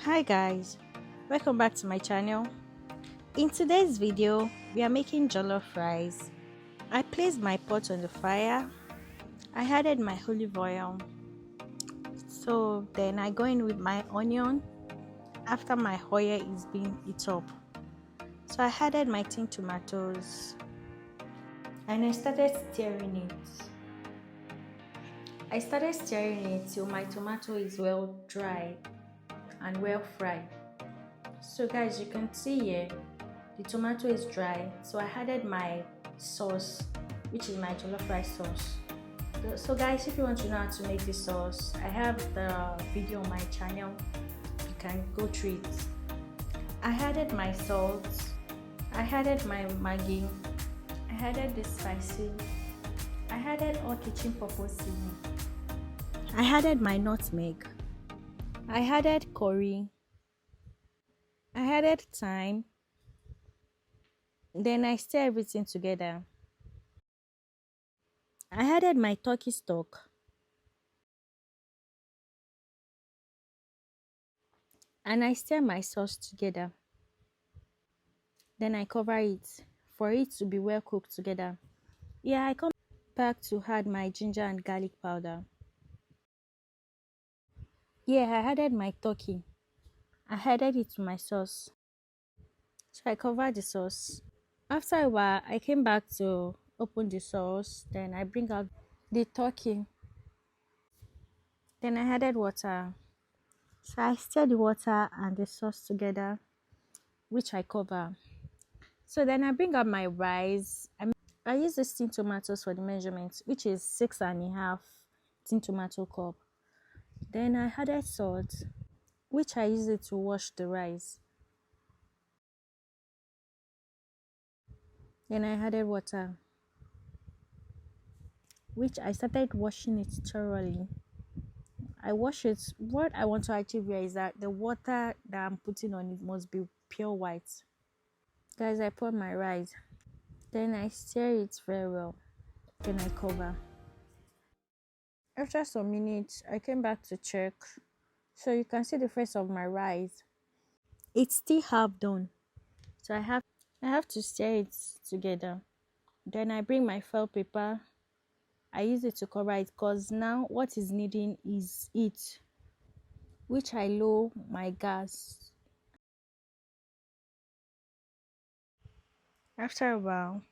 Hi guys, welcome back to my channel. In today's video, we are making jollof rice. I placed my pot on the fire. I added my olive oil. So then I go in with my onion after my oil is being heated up. So I added my tin tomatoes and I started stirring it. I started stirring it till my tomato is well dry and well fried. So guys, you can see here the tomato is dry, so I added my sauce, which is my jollof rice sauce. So guys, if you want to know how to make this sauce, I have the video on my channel. You can go through it. I added my salt, I added my maggi, I added the spicy, I added all kitchen purpose seasoning, I added my nutmeg, I added curry, I added thyme. Then I stir everything together. I added my turkey stock and I stir my sauce together. Then I cover it for it to be well cooked together. Yeah, I come back to add my ginger and garlic powder. Yeah, I added my turkey. I added it to my sauce. So I covered the sauce. After a while, I came back to open the sauce. Then I bring out the turkey. Then I added water. So I stir the water and the sauce together, which I cover. So then I bring up my rice. I use this tin tomatoes for the measurement, which is 6.5 tin tomato cup. Then I added salt, which I use it to wash the rice. Then I added water, which I started washing it thoroughly. I wash it. What I want to achieve here is that the water that I'm putting on it must be pure white. Guys, I pour my rice. Then I stir it very well. Then I cover. After some minutes, I came back to check. So you can see the face of my rice. It's still half done. So I have to stir it together. Then I bring my foil paper. I use it to cover it because now what is needing is it, which I lower my gas. After a while,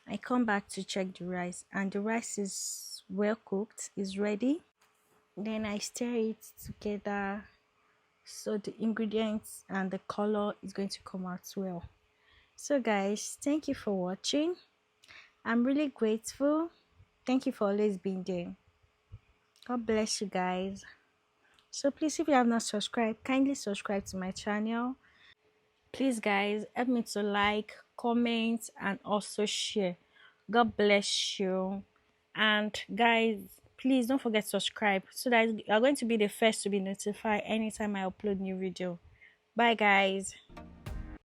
I come back to check the rice and the rice is well cooked, is ready. Then I stir it together so the ingredients and the color is going to come out well. So guys, thank you for watching. I'm really grateful. Thank you for always being there. God bless you guys. So please, if you have not subscribed, kindly subscribe to my channel. Please guys, help me to like, comment and also share. God bless you. And guys, please don't forget to subscribe so that you are going to be the first to be notified anytime I upload new video. Bye guys.